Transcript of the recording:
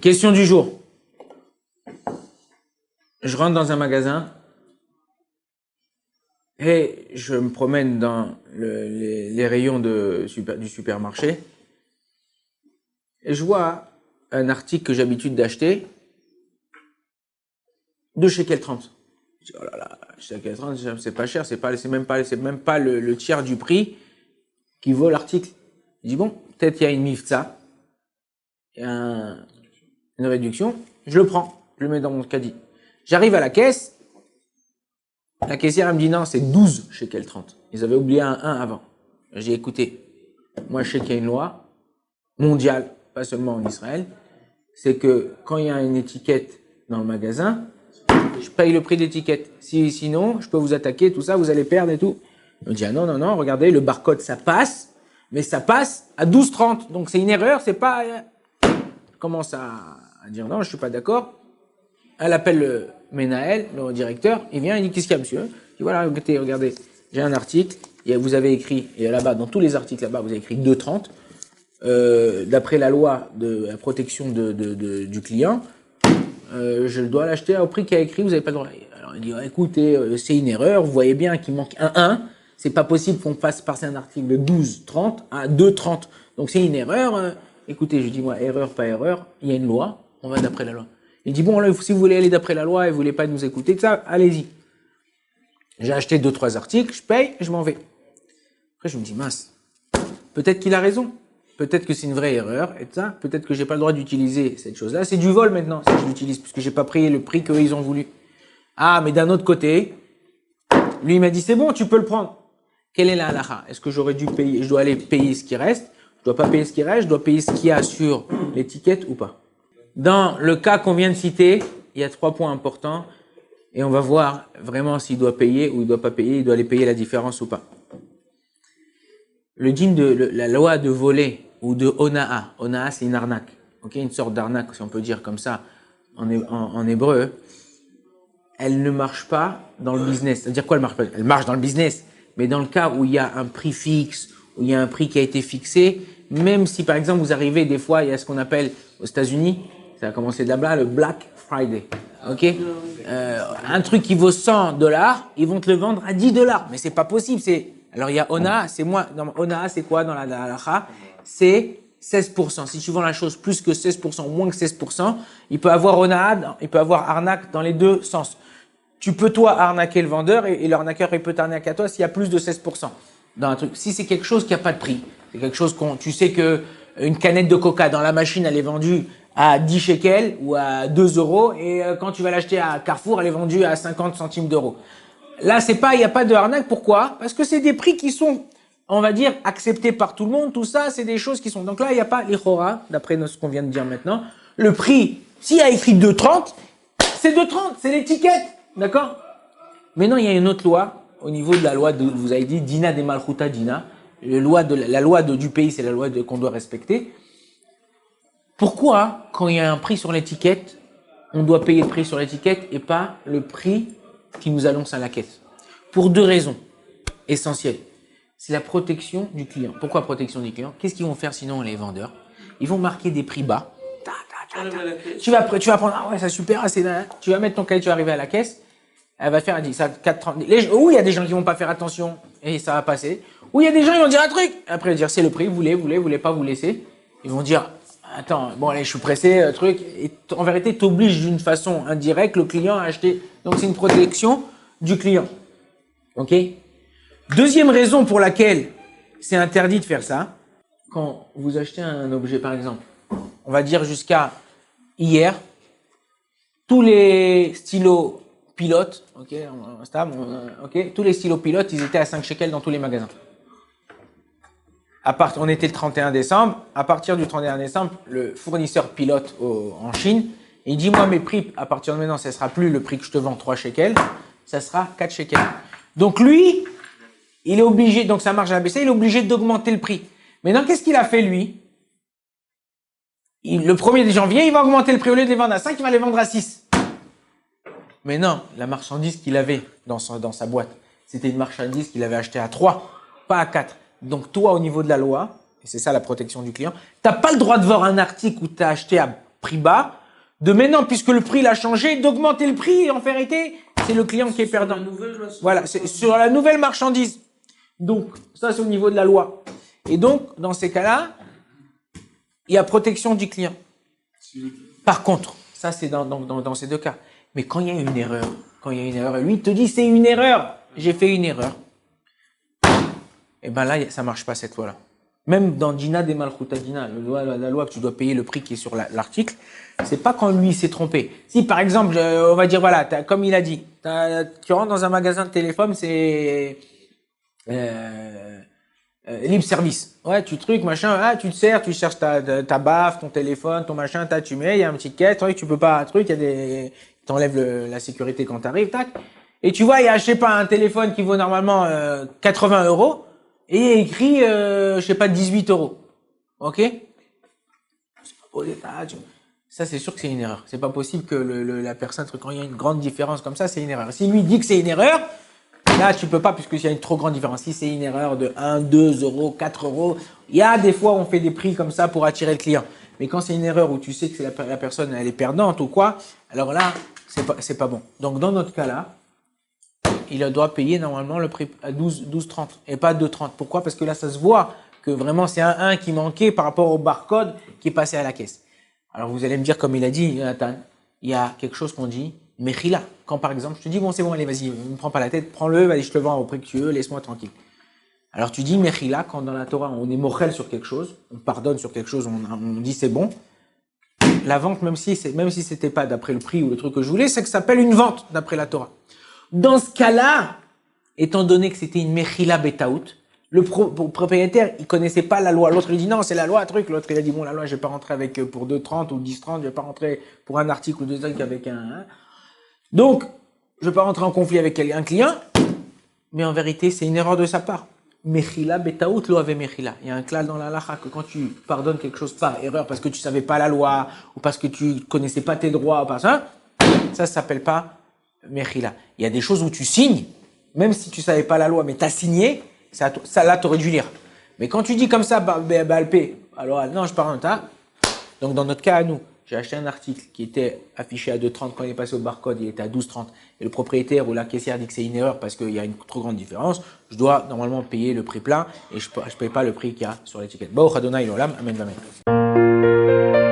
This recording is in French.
Question du jour. Je rentre dans un magasin et je me promène dans les rayons du supermarché et je vois un article que j'ai l'habitude d'acheter de shekel 30. Je dis, oh là là, shekel 30, c'est pas cher, c'est même pas le tiers du prix qui vaut l'article. Je dis, bon, peut-être il y a une mifta, il y a une réduction, je le prends, je le mets dans mon caddie. J'arrive à la caisse, la caissière elle me dit non, c'est 12 shekel 30. Ils avaient oublié un 1 avant. J'ai écouté, moi je sais qu'il y a une loi mondiale, pas seulement en Israël, c'est que quand il y a une étiquette dans le magasin, je paye le prix d'étiquette. Sinon, je peux vous attaquer, tout ça, vous allez perdre et tout. On me dit, ah non, non, non, regardez, le barcode, ça passe, mais ça passe à 12,30. Donc c'est une erreur, c'est pas... Je commence à dire non, je suis pas d'accord. Elle appelle le Menaël, le directeur, il vient, il dit, qu'est-ce qu'il y a, monsieur? Je dis, voilà, écoutez, regardez, j'ai un article, et vous avez écrit, et là-bas, dans tous les articles là-bas, vous avez écrit 2,30. D'après la loi de la protection du client, je dois l'acheter au prix qu'il a écrit, vous n'avez pas le droit. Alors il dit, écoutez, c'est une erreur, vous voyez bien qu'il manque un 1, c'est pas possible qu'on fasse passer un article de 12,30 à 2,30, donc c'est une erreur. Écoutez, je dis, moi, erreur, pas erreur, il y a une loi, on va d'après la loi. Il dit, bon, là, si vous voulez aller d'après la loi et vous voulez pas nous écouter, ça, allez-y. J'ai acheté 2-3 articles, je paye, je m'en vais. Après, je me dis, mince, peut-être qu'il a raison. Peut-être que c'est une vraie erreur, et ça, peut-être que j'ai pas le droit d'utiliser cette chose-là. C'est du vol maintenant, si je l'utilise, puisque j'ai pas pris le prix qu'eux, ils ont voulu. Ah, mais d'un autre côté, lui, il m'a dit, c'est bon, tu peux le prendre. Quelle est la halakha? Est-ce que j'aurais dû payer, je dois aller payer ce qui reste? Je dois pas payer ce qui reste, je dois payer ce qu'il y a sur l'étiquette ou pas? Dans le cas qu'on vient de citer, il y a 3 points importants, et on va voir vraiment s'il doit payer ou il doit pas payer, il doit aller payer la différence ou pas. Le djinn de la loi de voler ou de ona'a. Ona'a, c'est une arnaque. Ok, une sorte d'arnaque, si on peut dire comme ça en hébreu. Elle ne marche pas dans le business. C'est-à-dire quoi, elle marche pas? Elle marche dans le business. Mais dans le cas où il y a un prix fixe, où il y a un prix qui a été fixé, même si par exemple vous arrivez, des fois, il y a ce qu'on appelle aux États-Unis, ça a commencé de là-bas, le Black Friday. Ok, un truc qui vaut $100, ils vont te le vendre à $10. Mais c'est pas possible. Alors il y a Ona, c'est moi. Ona, c'est quoi dans la halakha? C'est 16%. Si tu vends la chose plus que 16% ou moins que 16%, il peut avoir Ona, il peut avoir arnaque dans les deux sens. Tu peux toi arnaquer le vendeur et l'arnaqueur il peut t'arnaquer à toi s'il y a plus de 16% dans un truc. Si c'est quelque chose qui a pas de prix, c'est quelque chose tu sais que une canette de coca dans la machine elle est vendue à 10 shekels ou à 2 € et quand tu vas l'acheter à Carrefour elle est vendue à 50 centimes d'euros. Là, il n'y a pas de arnaque. Pourquoi? Parce que c'est des prix qui sont, on va dire, acceptés par tout le monde. Tout ça, c'est des choses qui sont. Donc là, il n'y a pas l'Ichora, d'après ce qu'on vient de dire maintenant. Le prix, s'il y a écrit 2,30, c'est 2,30, c'est l'étiquette. D'accord? Maintenant, il y a une autre loi, au niveau de la loi vous avez dit, Dina de Malchuta Dina. La loi du pays, c'est la loi qu'on doit respecter. Pourquoi, quand il y a un prix sur l'étiquette, on doit payer le prix sur l'étiquette et pas le prix qui nous annonce à la caisse? Pour 2 raisons essentielles. C'est la protection du client. Pourquoi protection du client? Qu'est-ce qu'ils vont faire sinon les vendeurs? Ils vont marquer des prix bas. Tu vas prendre, ah ouais, c'est super, tu vas mettre ton cahier, tu vas arriver à la caisse, elle va faire, elle dit, ça, 4,30. Ou il y a des gens qui vont pas faire attention et ça va passer. Ou il y a des gens qui vont dire un truc. Après, ils vont dire, c'est le prix, vous voulez pas vous laisser. Ils vont dire, attends, bon allez, je suis pressé, truc. Et en vérité, tu obliges d'une façon indirecte le client à acheter. Donc c'est une protection du client. Ok? Deuxième raison pour laquelle c'est interdit de faire ça, quand vous achetez un objet par exemple, on va dire jusqu'à hier, tous les stylos pilotes, ok, tous les stylos pilotes, ils étaient à 5 shekels dans tous les magasins. On était le 31 décembre. À partir du 31 décembre, le fournisseur pilote en Chine, il dit, moi, mes prix, à partir de maintenant, ça ne sera plus le prix que je te vends 3 shekels, ça sera 4 shekels. Donc lui, il est obligé, donc ça marche à la baisse, il est obligé d'augmenter le prix. Maintenant, qu'est-ce qu'il a fait lui? Le 1er janvier, il va augmenter le prix. Au lieu de les vendre à 5, il va les vendre à 6. Mais non, la marchandise qu'il avait dans sa boîte, c'était une marchandise qu'il avait achetée à 3, pas à 4. Donc toi, au niveau de la loi, et c'est ça la protection du client, tu n'as pas le droit de voir un article où tu as acheté à prix bas, de maintenant, puisque le prix l'a changé, d'augmenter le prix, et en vérité, c'est le client qui est perdant. Voilà, c'est sur la nouvelle marchandise. Donc, ça, c'est au niveau de la loi. Et donc, dans ces cas-là, il y a protection du client. Par contre, ça, c'est dans ces deux cas. Mais quand il y a une erreur, lui, il te dit, c'est une erreur, j'ai fait une erreur. Et ben là, ça marche pas cette loi-là. Même dans Dina des Malchuta Dina, la loi que tu dois payer le prix qui est sur l'article, c'est pas quand lui s'est trompé. Si par exemple, on va dire voilà, comme il a dit, tu rentres dans un magasin de téléphone, c'est libre service. Ouais, tu trucs, machin, ah, tu te sers, tu cherches ta baffe, ton téléphone, ton machin, tu mets, il y a un petit caisse, tu peux pas, il y a des, t'enlèves la sécurité quand t'arrives, tac. Et tu vois, il y a, je sais pas, un téléphone qui vaut normalement 80 €. Et il y a écrit, je sais pas, 18 €. Ok? Ça, c'est sûr que c'est une erreur. C'est pas possible que la personne, quand il y a une grande différence comme ça, c'est une erreur. Si lui dit que c'est une erreur, là, tu peux pas, puisqu'il y a une trop grande différence. Si c'est une erreur de 1, 2 €, 4 €, il y a des fois où on fait des prix comme ça pour attirer le client. Mais quand c'est une erreur où tu sais que la personne, elle est perdante ou quoi, alors là, c'est pas bon. Donc, dans notre cas-là, il doit payer normalement le prix à 12,30 et pas 2,30. Pourquoi? Parce que là, ça se voit que vraiment c'est un 1 qui manquait par rapport au barcode qui est passé à la caisse. Alors vous allez me dire, comme il a dit, Nathan, il y a quelque chose qu'on dit, mechila. Quand par exemple, je te dis, bon c'est bon, allez, vas-y, ne me prends pas la tête, prends-le, vas-y, je te le vends au prix que tu veux, laisse-moi tranquille. Alors tu dis mechila, quand dans la Torah on est mochel sur quelque chose, on pardonne sur quelque chose, on dit c'est bon. La vente, même si c'était pas d'après le prix ou le truc que je voulais, c'est que ça s'appelle une vente d'après la Torah. Dans ce cas-là, étant donné que c'était une mechila betaout, le propriétaire, il connaissait pas la loi. L'autre, il dit non, c'est la loi, truc. L'autre, il a dit bon, la loi, je vais pas rentrer avec pour 2,30 ou 10,30, je vais pas rentrer pour un article ou 2 trucs avec un. Hein. Donc, je vais pas rentrer en conflit avec un client, mais en vérité, c'est une erreur de sa part. Mechila betaout lo ave mechila. Il y a un clal dans la lacha que quand tu pardonnes quelque chose par erreur parce que tu savais pas la loi ou parce que tu connaissais pas tes droits ou pas ça s'appelle pas mechila. Il y a des choses où tu signes, même si tu savais pas la loi, mais tu as signé, ça là, tu aurais dû lire. Mais quand tu dis comme ça, balpé, alors non, je pardonne pas. Donc dans notre cas à nous, j'ai acheté un article qui était affiché à 2,30 quand il est passé au barcode, il était à 12,30 et le propriétaire ou la caissière dit que c'est une erreur parce qu'il y a une trop grande différence, je dois normalement payer le prix plein et je paye pas le prix qu'il y a sur l'étiquette. Baruch Adonai l'olam, amen, amen.